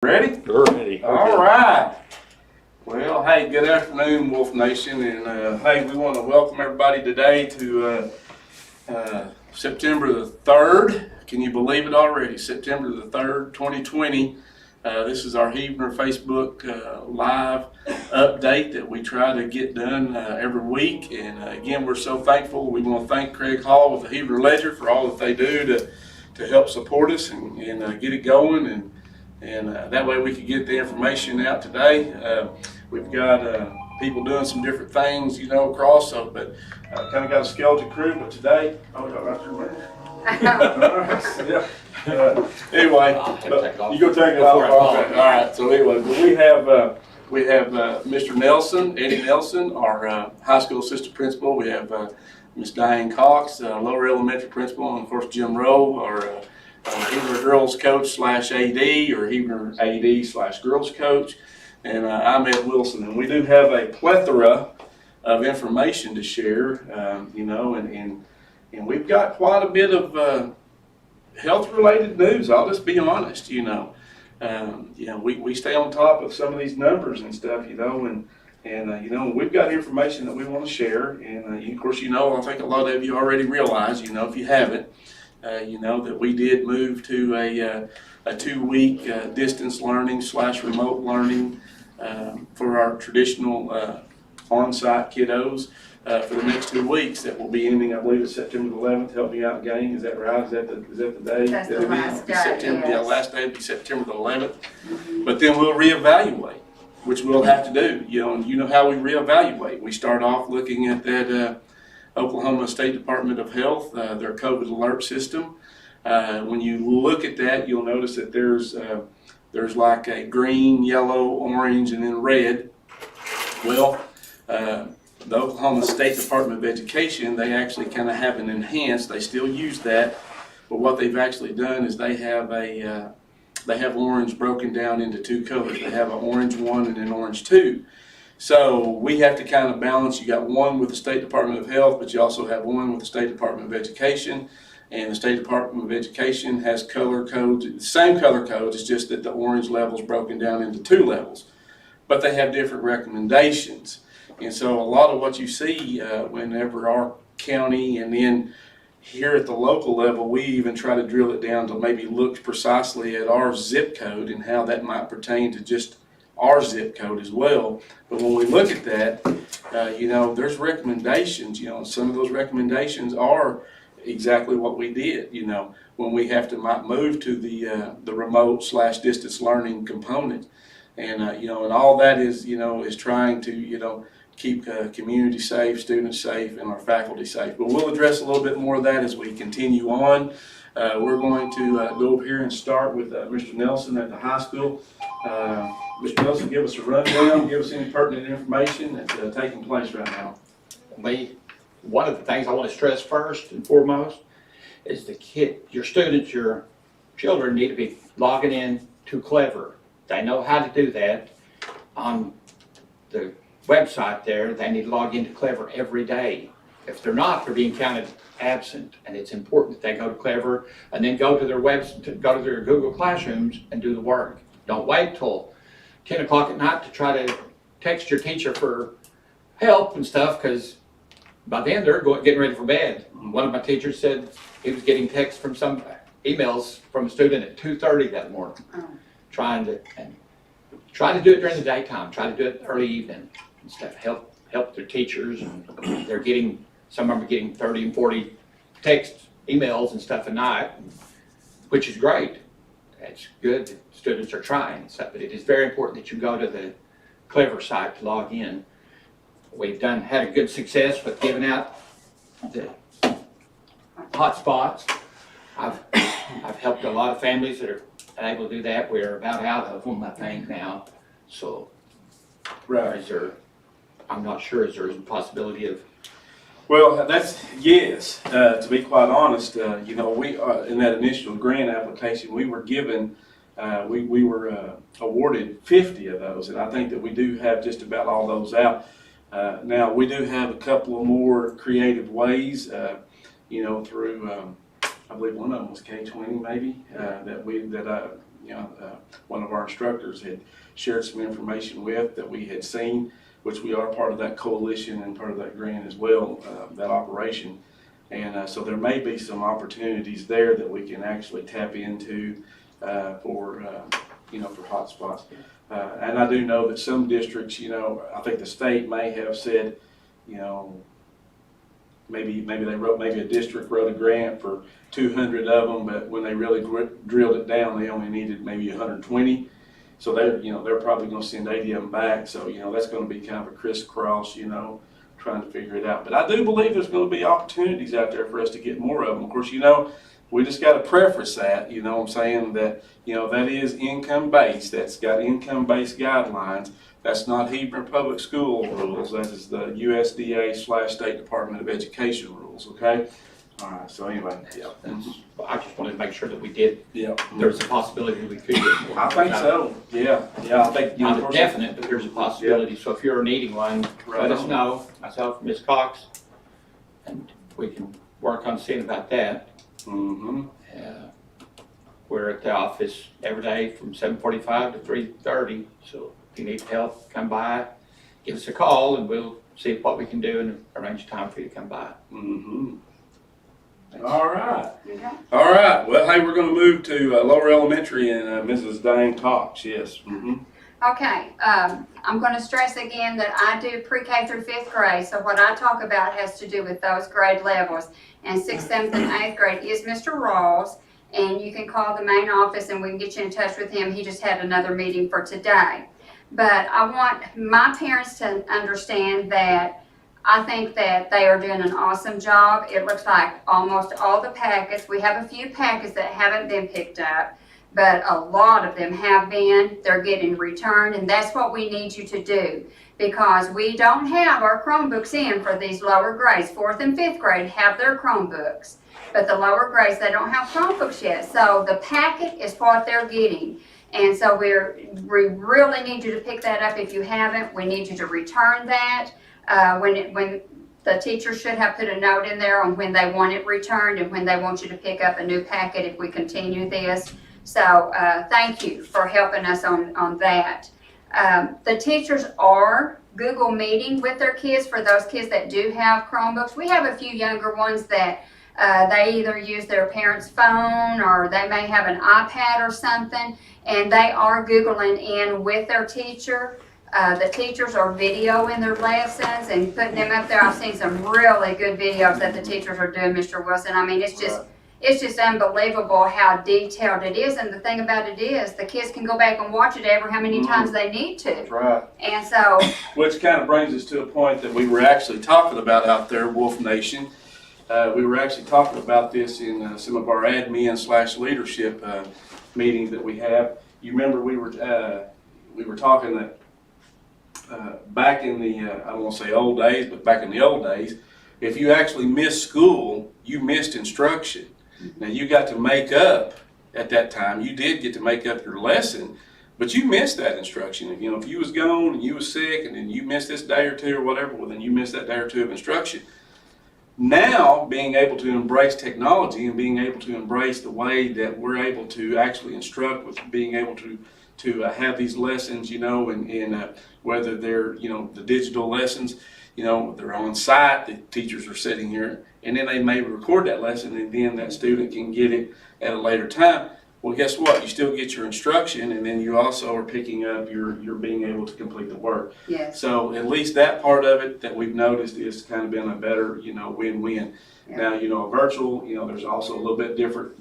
Ready? We're ready. All right. Well, hey, good afternoon, Wolf Nation, and hey, we want to welcome everybody today to September the 3rd. Can you believe it already? September the 3rd, 2020. This is our Heavener Facebook live update that we try to get done every week. And again, we're so thankful. We want to thank Craig Hall with the Heavener Ledger for all that they do to help support us and get it going. And that way we could get the information out today. We've got people doing some different things, across, but kind of got a skeleton crew, but today, y'all right there, yeah. Anyway, you go take it off. Okay. All right, so anyway, we have Mr. Nelson, Eddie Nelson, our high school assistant principal. We have Miss Diane Cox, lower elementary principal, and of course Jim Rowe, our Heavener girls coach / AD, or Heavener AD / girls coach, and I'm Ed Wilson. And we do have a plethora of information to share, and we've got quite a bit of health-related news. I'll just be honest, we stay on top of some of these numbers and stuff, and we've got information that we want to share, and of course, I think a lot of you already realize, if you haven't, that we did move to a 2-week distance learning / remote learning for our traditional on-site kiddos for the next 2 weeks. That will be ending, I believe, it's September 11th. Help me out, gang. Is that right? Is that the day? That's the last day. September, yeah, last day will be September the 11th. Mm-hmm. But then we'll reevaluate, which we'll have to do. And you know how we reevaluate. We start off looking at that Oklahoma State Department of Health, their COVID alert system. When you look at that, you'll notice that there's like a green, yellow, orange, and then red. Well, the Oklahoma State Department of Education, they actually kind of have an enhanced. They still use that, but what they've actually done is they have orange broken down into 2 colors. They have an orange 1 and an orange 2. So we have to kind of balance. You got one with the State Department of Health, but you also have one with the State Department of Education. And the State Department of Education has color codes, the same color codes, it's just that the orange level is broken down into 2 levels. But they have different recommendations. And so a lot of what you see whenever our county, and then here at the local level, we even try to drill it down to maybe look precisely at our zip code and how that might pertain to just our zip code as well. But when we look at that, there's recommendations, and some of those recommendations are exactly what we did, when we have to might move to the remote / distance learning component. And, and all that is trying to, keep community safe, students safe, and our faculty safe. But we'll address a little bit more of that as we continue on. We're going to go over here and start with Mr. Nelson at the high school. Mr. Nelson, give us a rundown, give us any pertinent information that's taking place right now. One of the things I want to stress first and foremost is your students, your children need to be logging in to Clever. They know how to do that on the website there. They need to log into Clever every day. If they're not, they're being counted absent, and it's important that they go to Clever and then go to their go to their Google Classrooms and do the work. Don't wait till 10 o'clock at night to try to text your teacher for help and stuff, because by then they're getting ready for bed. One of my teachers said he was getting texts from some emails from a student at 2:30 that morning, trying to do it during the daytime, try to do it early evening and stuff. Help their teachers, and some of them are getting 30 and 40 text emails and stuff at night, which is great. It's good that students are trying and stuff, but it is very important that you go to the Clever site to log in. We've had a good success with giving out the hotspots. I've helped a lot of families that are able to do that. We're about out of them, I think, now. So, Right. I'm not sure, is there a possibility of? Well, yes. To be quite honest, we in that initial grant application, we were given, we were awarded 50 of those, and I think that we do have just about all those out. Now we do have a couple of more creative ways, through I believe one of them was K20 maybe, that one of our instructors had shared some information with that we had seen, which we are part of that coalition and part of that grant as well, that operation. And so there may be some opportunities there that we can actually tap into for hotspots. And I do know that some districts, I think the state may have said, maybe a district wrote a grant for 200 of them, but when they really drilled it down, they only needed maybe 120. So they're probably going to send 80 of them back. So that's going to be kind of a crisscross, trying to figure it out. But I do believe there's going to be opportunities out there for us to get more of them. Of course, we just got to preface that, what I'm saying, that, that is income based. That's got income based guidelines. That's not Hebron Public School rules. That is the USDA/State Department of Education rules, okay? All right, so anyway, yeah. I just wanted to make sure that we did. Yeah. There's a possibility that we could get more. I think so, yeah, I think. Not definite, but there's a possibility. So if you're needing one, let us know, myself, Ms. Cox, and we can work on seeing about that. Mm-hmm. We're at the office every day from 7:45 to 3:30, so if you need help, come by, give us a call, and we'll see what we can do and arrange a time for you to come by. Mm-hmm. All right. Okay. All right. Well, hey, we're going to move to Lower Elementary and Mrs. Diane Cox. Yes. Mm-hmm. Okay, I'm going to stress again that I do pre-K through 5th grade, so what I talk about has to do with those grade levels. And 6th, 7th, and 8th grade is Mr. Rawls, and you can call the main office and we can get you in touch with him. He just had another meeting for today. But I want my parents to understand that I think that they are doing an awesome job. It looks like almost all the packets, we have a few packets that haven't been picked up, but a lot of them have been. They're getting returned, and that's what we need you to do, because we don't have our Chromebooks in for these lower grades. 4th and 5th grade have their Chromebooks, but the lower grades, they don't have Chromebooks yet. So the packet is what they're getting. And so we really need you to pick that up if you haven't. We need you to return that. When the teacher should have put a note in there on when they want it returned and when they want you to pick up a new packet if we continue this. So thank you for helping us on that. The teachers are Google Meeting with their kids for those kids that do have Chromebooks. We have a few younger ones that they either use their parents' phone or they may have an iPad or something, and they are Googling in with their teacher. The teachers are videoing their lessons and putting them up there. I've seen some really good videos that the teachers are doing, Mr. Wilson. I mean, it's just unbelievable how detailed it is. And the thing about it is the kids can go back and watch it ever how many times they need to. That's right. And so, Which kind of brings us to a point that we were actually talking about out there, Wolf Nation. We were actually talking about this in some of our admin/leadership meetings that we have. You remember we were talking that back in the I don't want to say old days, but back in the old days, if you actually missed school, you missed instruction. Now you got to make up at that time. You did get to make up your lesson, but you missed that instruction. If you was gone and you was sick and then you missed this day or two or whatever, well then you missed that day or two of instruction. Now, being able to embrace technology and being able to embrace the way that we're able to actually instruct, with being able to have these lessons, and whether they're, the digital lessons, they're on site, the teachers are sitting here, and then they may record that lesson, and then that student can get it at a later time. Well, guess what? You still get your instruction, and then you also are picking up your being able to complete the work. yes. So at least that part of it that we've noticed is kind of been a better, win-win. Yeah. Now, a virtual, there's also a little bit different,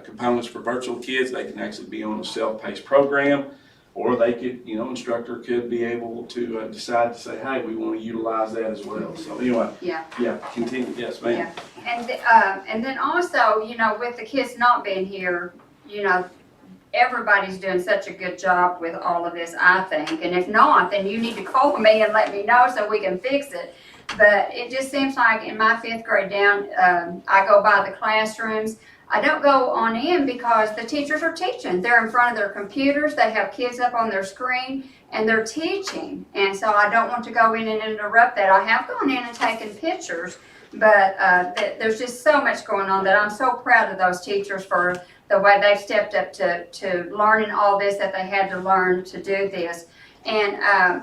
components for virtual kids. They can actually be on a self-paced program, or they could, instructor could be able to decide to say, hey, we want to utilize that as well. So anyway, Yeah. Continue. Yes, ma'am. Yeah. And then also, with the kids not being here, everybody's doing such a good job with all of this, I think. And if not, then you need to call me and let me know so we can fix it. But it just seems like in my 5th grade down, I go by the classrooms. I don't go on in because the teachers are teaching. They're in front of their computers. They have kids up on their screen and they're teaching. And so I don't want to go in and interrupt that. I have gone in and taken pictures, but there's just so much going on that I'm so proud of those teachers for the way they've stepped up to learning all this that they had to learn to do this. And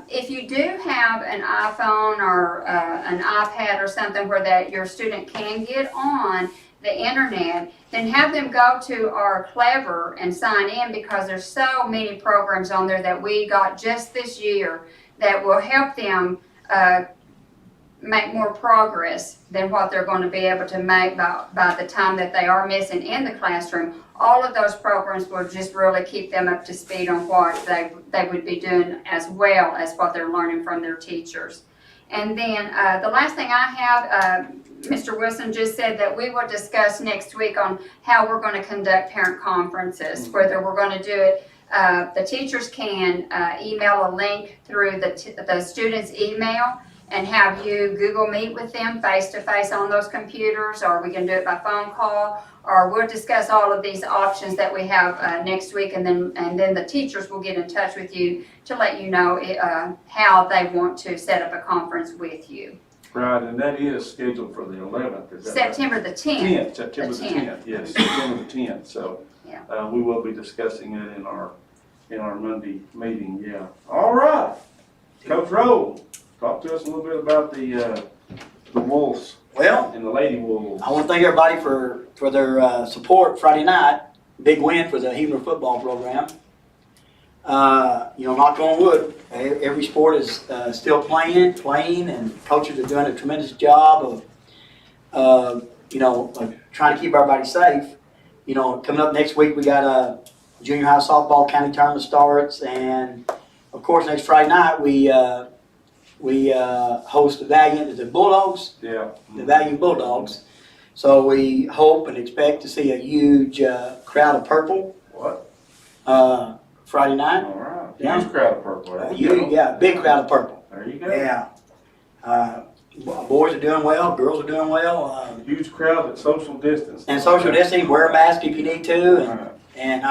if you do have an iPhone or an iPad or something where that your student can get on the internet, then have them go to our Clever and sign in, because there's so many programs on there that we got just this year that will help them make more progress than what they're going to be able to make by the time that they are missing in the classroom. All of those programs will just really keep them up to speed on what they would be doing, as well as what they're learning from their teachers. And then the last thing I have, Mr. Wilson just said that we will discuss next week on how we're going to conduct parent conferences, whether we're going to do it. The teachers can email a link through the students' email and have you Google Meet with them face-to-face on those computers, or we can do it by phone call, or we'll discuss all of these options that we have next week, and then the teachers will get in touch with you to let you know how they want to set up a conference with you. Right, and that is scheduled for the 11th, is that right? September the 10th. September the 10th, yes, September the 10th, so Yeah. we will be discussing it in our Monday meeting, yeah. All right, Coach Rowe, talk to us a little bit about the Wolves Well, and the Lady Wolves. I want to thank everybody for their support Friday night. Big win for the Heber football program. Knock on wood, every sport is still playing, and coaches are doing a tremendous job of trying to keep everybody safe. Coming up next week, we got a junior high softball county tournament starts, and of course, next Friday night, we host the Valiant, the Bulldogs. Yeah. The Valiant Bulldogs. So we hope and expect to see a huge crowd of purple What? Friday night. All right. Yeah. Huge crowd of purple. There you go. Yeah, big crowd of purple. There you go. Yeah. Boys are doing well, girls are doing well. Huge crowd at social distance. And social distancing, wear a mask if you need to. And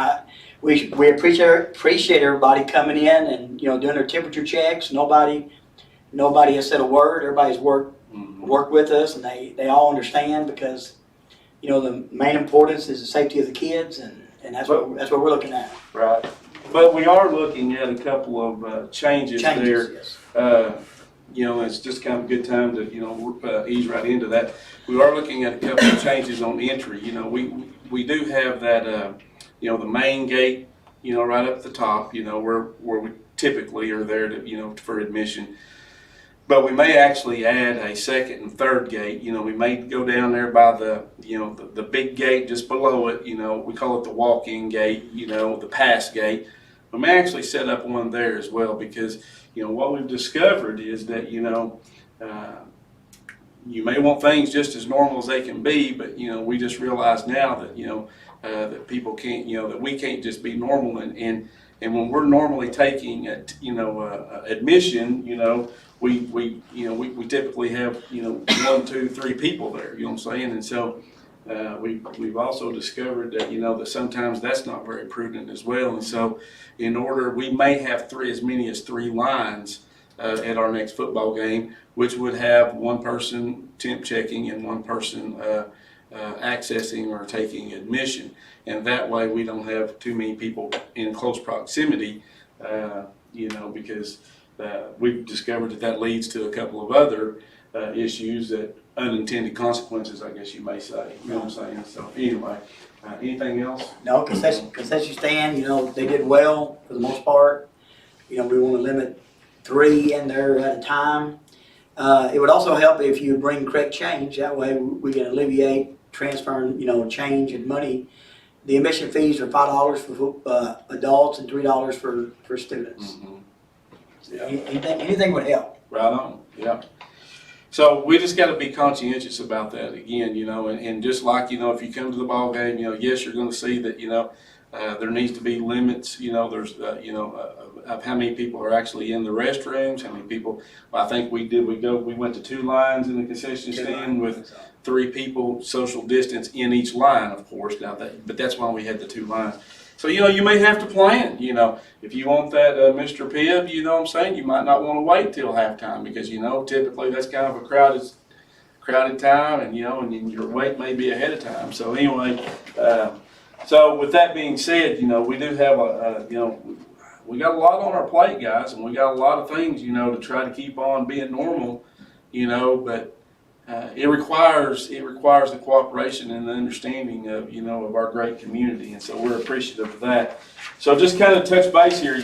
we appreciate everybody coming in and doing their temperature checks. Nobody has said a word. Everybody's worked with us, and they all understand, because the main importance is the safety of the kids, and that's what we're looking at. Right. But we are looking at a couple of changes there. Yes. It's just kind of a good time to, ease right into that. We are looking at a couple of changes on entry. We do have that, the main gate, right up at the top, where we typically are there to, for admission. But we may actually add a second and third gate. We may go down there by the big gate just below it. We call it the walk-in gate, the pass gate. We may actually set up one there as well, because, what we've discovered is that, you may want things just as normal as they can be, but, we just realize now that, that people can't, that we can't just be normal. And when we're normally taking, admission, we typically have, 1, 2, 3 people there, you know what I'm saying? And so we've also discovered that, that sometimes that's not very prudent as well. And so we may have as many as 3 lines at our next football game, which would have one person temp checking and one person accessing or taking admission. And that way we don't have too many people in close proximity, because we've discovered that leads to a couple of other issues, that unintended consequences, I guess you may say. You know what I'm saying? So anyway, anything else? No, concession stand, they did well for the most part. We want to limit 3 in there at a time. It would also help if you bring correct change. That way we can alleviate transferring, change and money. The admission fees are $5 for adults and $3 for students. Mm-hmm. Yeah. Anything would help. Right on, yeah. So we just got to be conscientious about that again, and just like, if you come to the ball game, yes, you're going to see that, there needs to be limits, there's, of how many people are actually in the restrooms, how many people, I think we went to 2 lines in the concession stand with 3 people social distance in each line, of course, but that's why we had the 2 lines. So, you may have to plan, if you want that Mr. Pibb, you know what I'm saying, you might not want to wait till halftime, because, typically that's kind of a crowded time, and, and your wait may be ahead of time. So anyway, So with that being said, we do have we got a lot on our plate, guys, and we got a lot of things, to try to keep on being normal, but it requires the cooperation and the understanding of our great community, and so we're appreciative of that. So just kind of touch base here,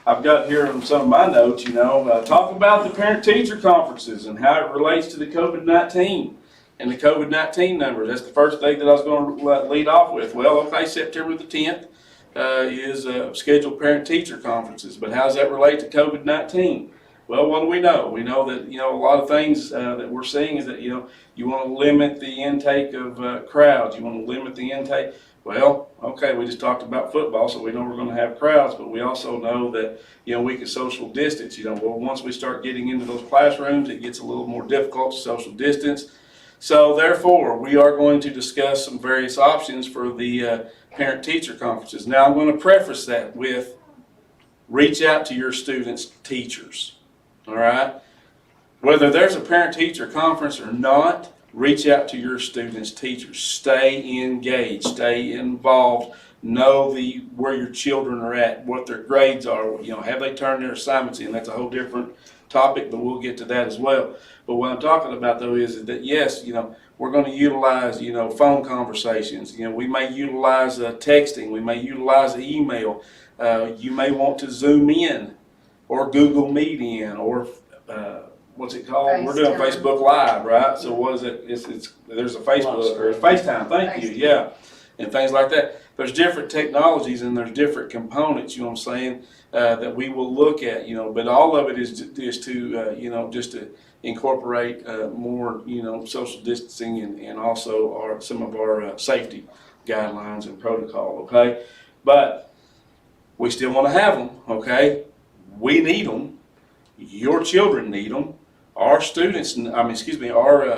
I've got here on some of my notes, talk about the parent-teacher conferences and how it relates to the COVID-19 and the COVID-19 numbers. That's the first thing that I was going to lead off with. Well, okay, September the 10th is scheduled parent-teacher conferences, but how does that relate to COVID-19? Well, what do we know? We know that, a lot of things that we're seeing is that, you want to limit the intake of crowds. You want to limit the intake. Well, okay, we just talked about football, so we know we're going to have crowds, but we also know that, we can social distance. Well, once we start getting into those classrooms, it gets a little more difficult to social distance. So therefore, we are going to discuss some various options for the parent-teacher conferences. Now, I'm going to preface that with reach out to your students' teachers, all right? Whether there's a parent-teacher conference or not, reach out to your students' teachers. Stay engaged, stay involved, know where your children are at, what their grades are, have they turned their assignments in? That's a whole different topic, but we'll get to that as well. But what I'm talking about though is that yes, we're going to utilize, phone conversations. We may utilize texting, we may utilize email. You may want to Zoom in or Google Meet in or what's it called? We're doing Facebook Live, right? So what is it? There's a Facebook or FaceTime. Thank you. Yeah, and things like that. There's different technologies and there's different components. You know what I'm saying? That we will look at. But all of it is to just to incorporate more social distancing and also some of our safety guidelines and protocol. Okay, but we still want to have them. Okay, we need them. Your children need them. Our students, our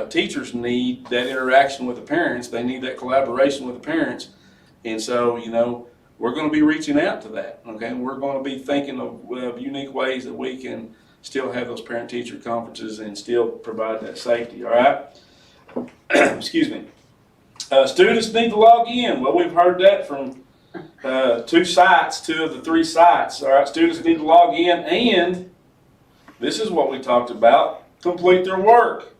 teachers need that interaction with the parents. They need that collaboration with the parents. And so, we're going to be reaching out to that, okay? We're going to be thinking of unique ways that we can still have those parent-teacher conferences and still provide that safety, all right? Excuse me. Students need to log in. Well, we've heard that from two of the three sites, all right? Students need to log in, and this is what we talked about. Complete their work.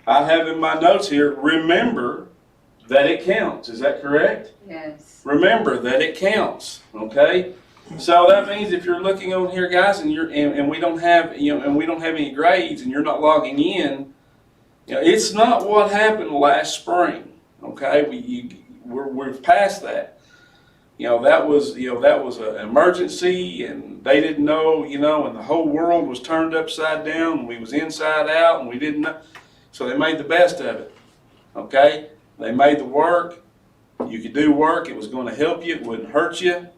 I have in my notes here, remember that it counts. Is that correct? Yes. Remember that it counts. Okay? So that means if you're looking on here, guys, and we don't have any grades and you're not logging in, it's not what happened last spring. Okay? We're past that. That was an emergency, and they didn't know, and the whole world was turned upside down, and we was inside out, and we didn't know. So they made the best of it, okay? They made the work. You could do work. It was going to help you. It wouldn't hurt you.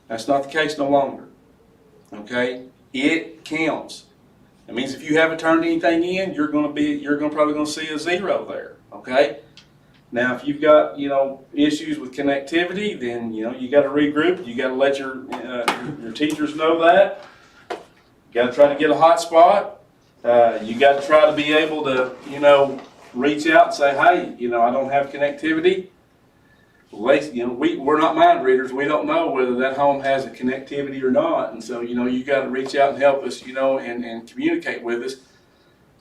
That's not the case no longer, okay? It counts. It means if you haven't turned anything in, you're probably going to see a 0 there, okay? Now, if you've got, issues with connectivity, then, you got to regroup. You got to let your teachers know that. You got to try to get a hotspot. You got to try to be able to, reach out and say, hey, I don't have connectivity. We're not mind readers. We don't know whether that home has a connectivity or not. And so, you got to reach out and help us, and communicate with us.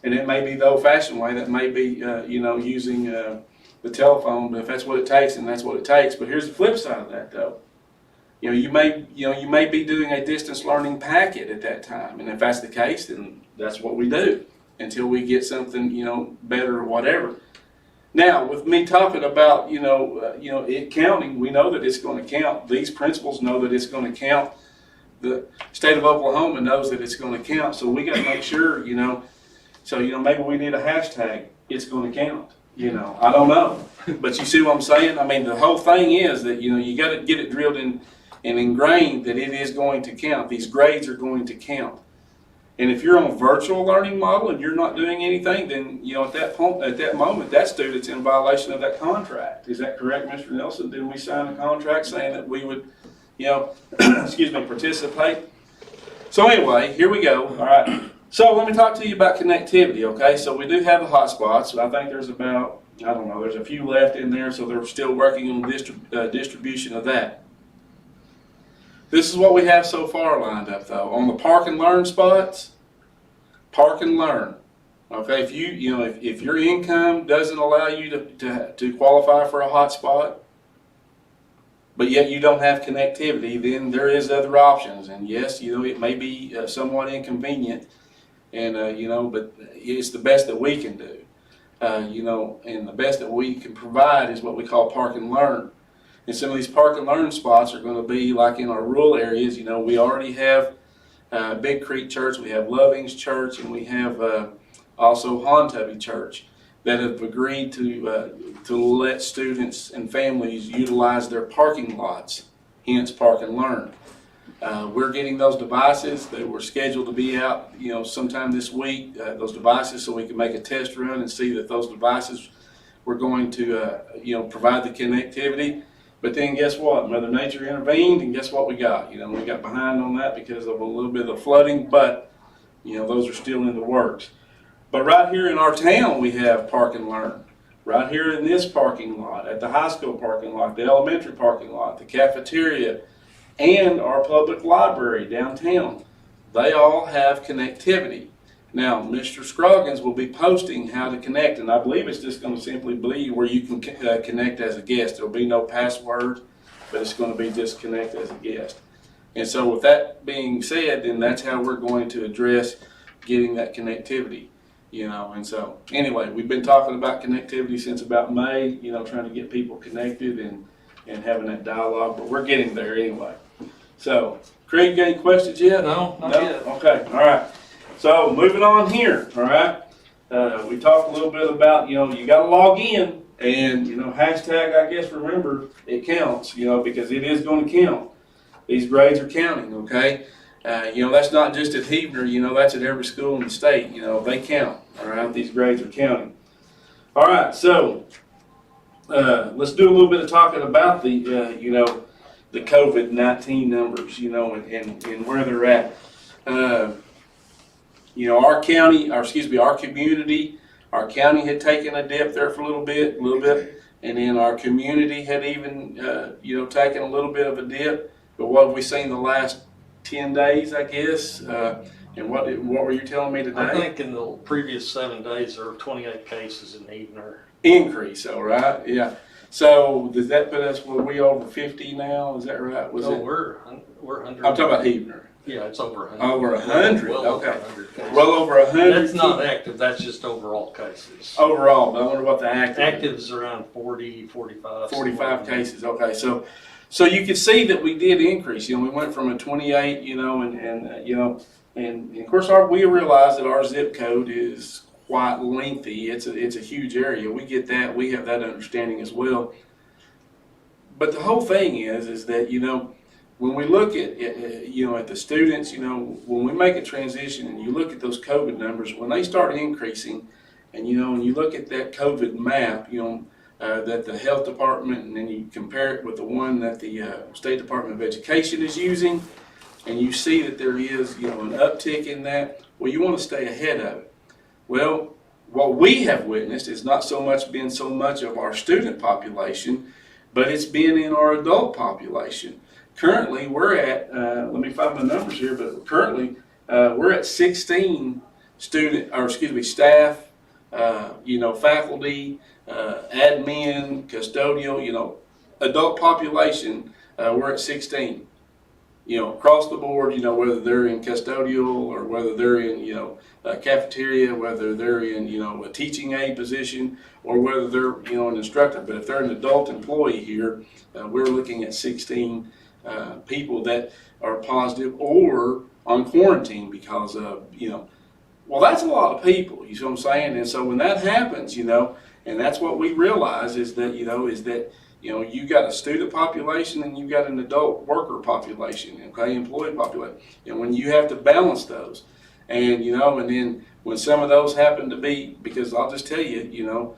And it may be the old-fashioned way. That may be, using the telephone, but if that's what it takes, then that's what it takes. But here's the flip side of that, though. You may be doing a distance learning packet at that time, and if that's the case, then that's what we do until we get something, better or whatever. Now, with me talking about, it counting, we know that it's going to count. These principals know that it's going to count. The state of Oklahoma knows that it's going to count. So we got to make sure, maybe we need a hashtag. It's going to count. I don't know. But you see what I'm saying? I mean, the whole thing is that, you got to get it drilled in and ingrained that it is going to count. These grades are going to count. And if you're on a virtual learning model and you're not doing anything, then, at that moment, that student's in violation of that contract. Is that correct, Mr. Nelson? Didn't we sign a contract saying that we would, participate? So anyway, here we go. All right. So let me talk to you about connectivity, okay? So we do have the hotspots. I think there's about I don't know, there's a few left in there, so they're still working on distribution of that. This is what we have so far lined up though. On the park and learn spots, park and learn. Okay, if if your income doesn't allow you to qualify for a hot spot, but yet you don't have connectivity, then there is other options. And yes, it may be somewhat inconvenient, and but it's the best that we can do. And the best that we can provide is what we call park and learn. And some of these park and learn spots are going to be like in our rural areas. We already have Big Creek Church, we have Lovings Church, and we have also Hontubby Church that have agreed to let students and families utilize their parking lots, hence park and learn. We're getting those devices. They were scheduled to be out, sometime this week, those devices, so we can make a test run and see that those devices were going to, provide the connectivity. But then guess what? Mother Nature intervened, and guess what we got? We got behind on that because of a little bit of flooding, but, those are still in the works. But right here in our town, we have park and learn. Right here in this parking lot, at the high school parking lot, the elementary parking lot, the cafeteria, and our public library downtown. They all have connectivity. Now, Mr. Scroggins will be posting how to connect, and I believe it's just going to simply be where you can connect as a guest. There will be no password, but it's going to be just connect as a guest. And so with that being said, then that's how we're going to address getting that connectivity. And so anyway, we've been talking about connectivity since about May, trying to get people connected and having that dialogue, but we're getting there anyway. So, Craig, got any questions yet? No, not yet. Okay, all right. So, moving on here, all right. We talked a little bit about, you got to log in and, hashtag, I guess, remember, it counts, because it is going to count. These grades are counting, okay? That's not just at Heavener, that's at every school in the state, they count, all right? These grades are counting. All right, so let's do a little bit of talking about the, the COVID-19 numbers, and where they're at. Our county had taken a dip there for a little bit, and then our community had even, taken a little bit of a dip. But what have we seen the last 10 days, I guess? And what were you telling me today? I think in the previous 7 days, there were 28 cases in Heavener. Increase, all right, yeah. So does that put us, were we over 50 now? Is that right? We're 100. I'm talking about Heavener. Yeah, it's over 100. Over 100, Well over okay. 100 cases. Well over 100. That's not active, that's just overall cases. Overall, but I wonder what the active. Active is around 40, 45. 45 cases, okay. So you can see that we did increase. We went from a 28, and of course we realize that our zip code is quite lengthy. It's a huge area. We get that. We have that understanding as well. But the whole thing is that when we look at the students, when we make a transition and you look at those COVID numbers, when they start increasing, and when you look at that COVID map, that the health department, and then you compare it with the one that the State Department of Education is using, and you see that there is an uptick in that, well, you want to stay ahead of it. Well, what we have witnessed is not so much of our student population, but it's been in our adult population. Currently, we're at, let me find my numbers here, but currently we're at 16 staff, faculty, admin, custodial, adult population, we're at 16. Across the board, whether they're in custodial or whether they're in, cafeteria, whether they're in, a teaching aid position, or whether they're, an instructor. But if they're an adult employee here, we're looking at 16 people that are positive or on quarantine because of, well, that's a lot of people, you see what I'm saying? And so when that happens, and that's what we realize is that, you got a student population and you got an adult worker population, okay, employee population. And when you have to balance those, and and then when some of those happen to be, because I'll just tell you,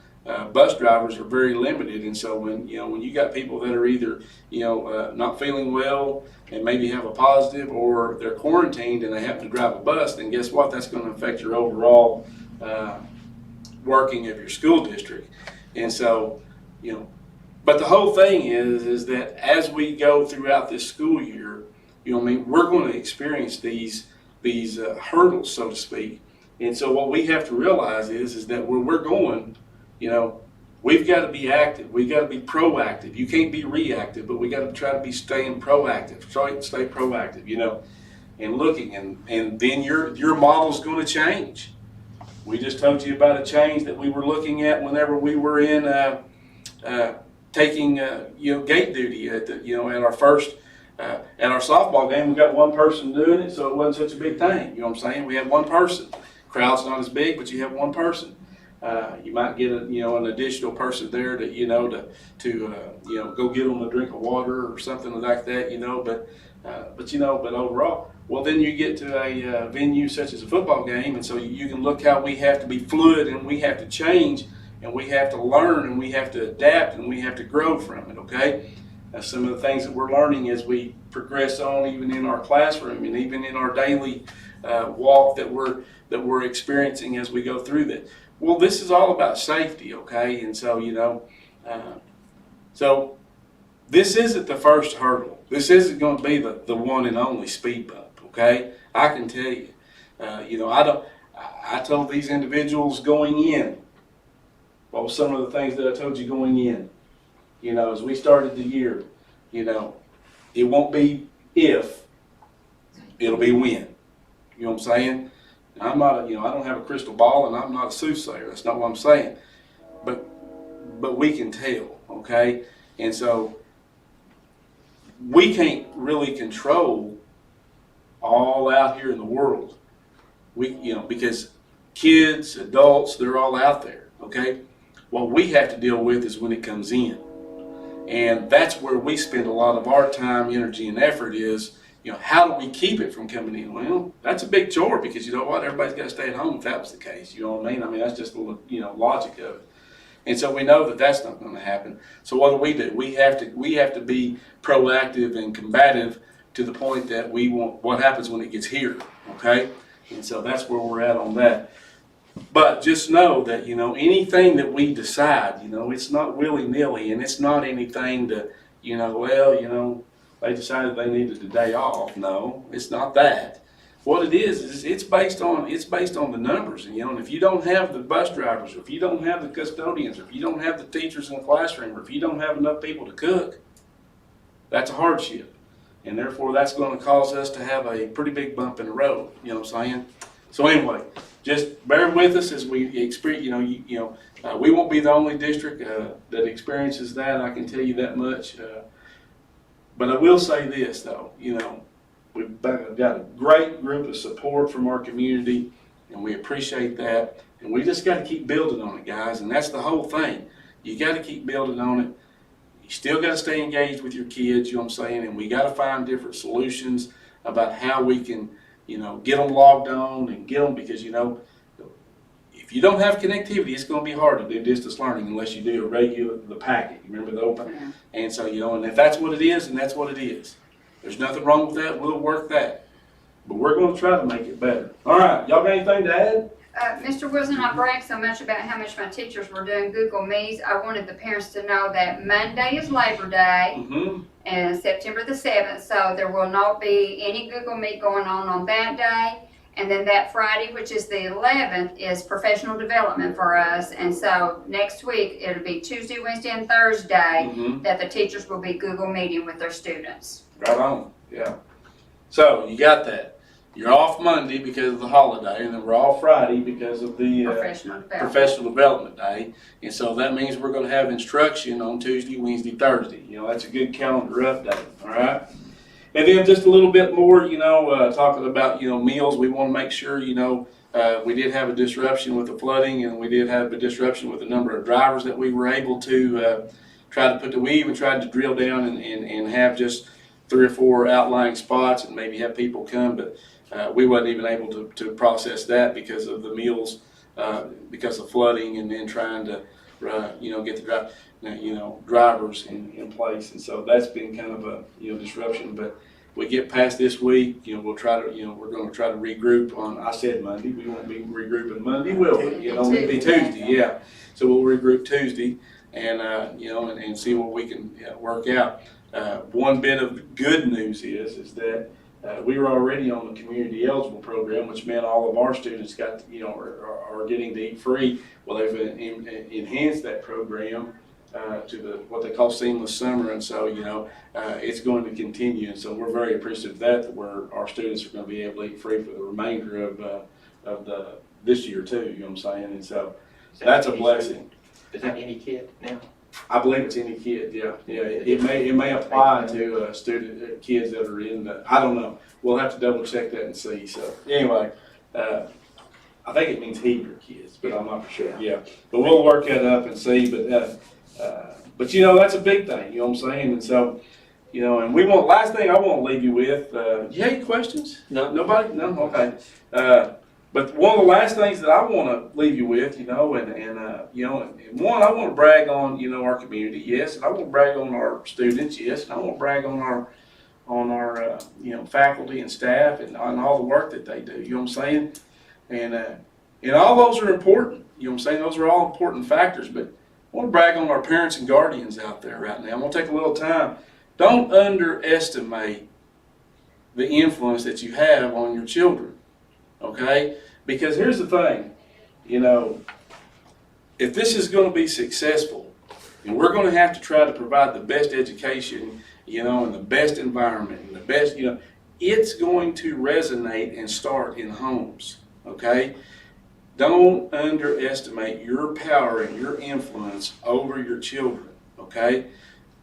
bus drivers are very limited, and so when you got people that are either not feeling well and maybe have a positive, or they're quarantined and they happen to drive a bus, then guess what? That's going to affect your overall working of your school district. And so, you know, but the whole thing is that as we go throughout this school year, you know, I mean, we're going to experience these hurdles, so to speak. And so what we have to realize is that where we're going, you know, we've got to be active. We got to be proactive. You can't be reactive, but we got to try to be staying proactive. Try to stay proactive, you know, and looking, and then your model's going to change. We just told you about a change that we were looking at whenever we were in taking you know, gate duty at the, you know, at our first at our softball game. We got one person doing it, so it wasn't such a big thing. You know what I'm saying? We had one person. Crowd's not as big, but you have one person. You might get a, you know, an additional person there to, you know, to you know, go get them a drink of water or something like that, you know. But you know, but overall, well, then you get to a venue such as a football game, and so you can look how we have to be fluid, and we have to change, and we have to learn, and we have to adapt, and we have to grow from it. Okay. Some of the things that we're learning as we progress on, even in our classroom, and even in our daily walk that we're experiencing as we go through that. Well, this is all about safety, okay? And so, you know, so this isn't the first hurdle. This isn't going to be the one and only speed bump, okay? I can tell you. You know, I told these individuals going in, what was some of the things that I told you going in? You know, as we started the year, you know, it won't be if, it'll be when. You know what I'm saying? I'm not, you know, I don't have a crystal ball, and I'm not a soothsayer. That's not what I'm saying. But we can tell, okay? And so we can't really control all out here in the world. We, you know, because kids, adults, they're all out there, okay? What we have to deal with is when it comes in. And that's where we spend a lot of our time, energy, and effort is, you know, how do we keep it from coming in? Well, that's a big chore, because you know what? Everybody's got to stay at home if that was the case. You know what I mean? I mean, that's just the, you know, logic of it. And so we know that that's not going to happen. So what do? We have to be proactive and combative to the point that we want what happens when it gets here, okay? And so that's where we're at on that. But just know that, you know, anything that we decide, you know, it's not willy-nilly, and it's not anything to, you know, well, you know, they decided they needed a day off. No, it's not that. What it is it's based on the numbers. And, you know, and if you don't have the bus drivers, or if you don't have the custodians, or if you don't have the teachers in the classroom, or if you don't have enough people to cook, that's a hardship. And therefore, that's going to cause us to have a pretty big bump in the road. You know what I'm saying? So anyway, just bear with us as we experience. You know, we won't be the only district that experiences that. I can tell you that much. But I will say this, though. You know, we've got a great group of support from our community, and we appreciate that. And we just got to keep building on it, guys. And that's the whole thing. You got to keep building on it. You still got to stay engaged with your kids. You know what I'm saying? And we got to find different solutions about how we can, you know, get them logged on and get them, because, you know, if you don't have connectivity, it's going to be hard to do distance learning unless you do the packet. You remember the open? Yeah. And so, you know, and if that's what it is, then that's what it is. There's nothing wrong with that. We'll work that. But we're going to try to make it better. All right. Y'all got anything to add? Mr. Wilson, I bragged so much about how much my teachers were doing Google Meets. I wanted the parents to know that Monday is Labor Day. Mm-hmm. And September the 7th, so there will not be any Google Meet going on that day. And then that Friday, which is the 11th, is professional development for us. And so next week, it'll be Tuesday, Wednesday, and Thursday that the teachers will be Google Meeting with their students. Right on. Yeah. So you got that. You're off Monday because of the holiday, and then we're off Friday because of the professional development day. And so that means we're going to have instruction on Tuesday, Wednesday, Thursday. You know, that's a good calendar update. All right. And then just a little bit more, you know, talking about, you know, meals. We want to make sure, you know, we did have a disruption with the flooding, and we did have a disruption with the number of drivers that we were able to try to put. We even tried to drill down and have just 3 or 4 outlying spots and maybe have people come, but we wasn't even able to process that because of the meals, because of flooding, and then trying to, you know, get the drivers in place. And so that's been kind of a, you know, disruption. But we get past this week, we'll try to, we're gonna try to regroup on, I said Monday, we won't be regrouping Monday, will we? It'll be Tuesday, yeah. So we'll regroup Tuesday and, and see what we can work out. One bit of good news is that we were already on the community eligible program, which meant all of our students got, are getting to eat free. Well, they've enhanced that program to what they call seamless summer, and so it's going to continue. And so we're very appreciative of that our students are going to be able to eat free for the remainder of this year too. You know what I'm saying? And so that's a blessing. Is that any kid now? I believe it's any kid, yeah. It may apply to kids that are in I don't know. We'll have to double check that and see. So anyway, I think it means Hebrew kids, but I'm not for sure. Yeah, but we'll work that up and see. But that's a big thing. You know what I'm saying? And so, and last thing I want to leave you with. You have any questions? No. Nobody? No. Okay. But one of the last things that I want to leave you with, and one, I want to brag on, our community, yes, and I want to brag on our students, yes, and I want to brag on our faculty and staff and on all the work that they do. You know what I'm saying? And all those are important. You know what I'm saying? Those are all important factors. But I want to brag on our parents and guardians out there right now. I'm going to take a little time. Don't underestimate the influence that you have on your children. Okay? Because here's the thing, if this is going to be successful, and we're going to have to try to provide the best education, and the best environment, and the best, it's going to resonate and start in homes. Okay? Don't underestimate your power and your influence over your children. Okay?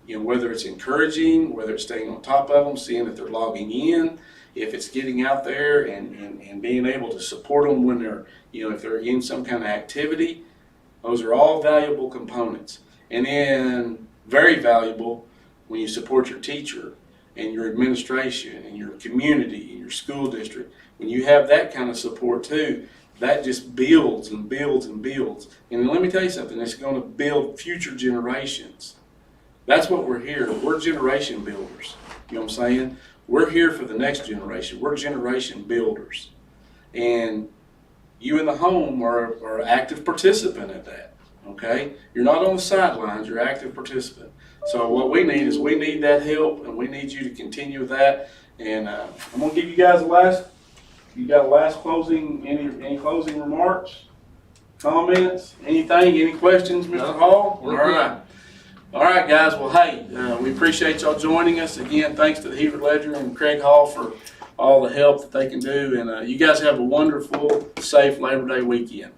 Whether it's encouraging, whether it's staying on top of them, seeing that they're logging in, if it's getting out there and being able to support them when they're, if they're in some kind of activity, those are all valuable components. And then very valuable when you support your teacher and your administration and your community and your school district. When you have that kind of support too, that just builds and builds and builds. And let me tell you something, it's going to build future generations. That's what we're here. We're generation builders. You know what I'm saying? We're here for the next generation. We're generation builders. And you in the home are an active participant at that, okay? You're not on the sidelines, you're an active participant. So what we need that help, and we need you to continue with that. And I'm gonna give you guys you got a last closing, any closing remarks, comments, anything, any questions, Mr. No, Hall? we're All right. All right, guys. Well, hey, we appreciate y'all joining us. Again, thanks to the Hebrew Ledger and Craig Hall for all the help that they can do. And you guys have a wonderful, safe Labor Day weekend.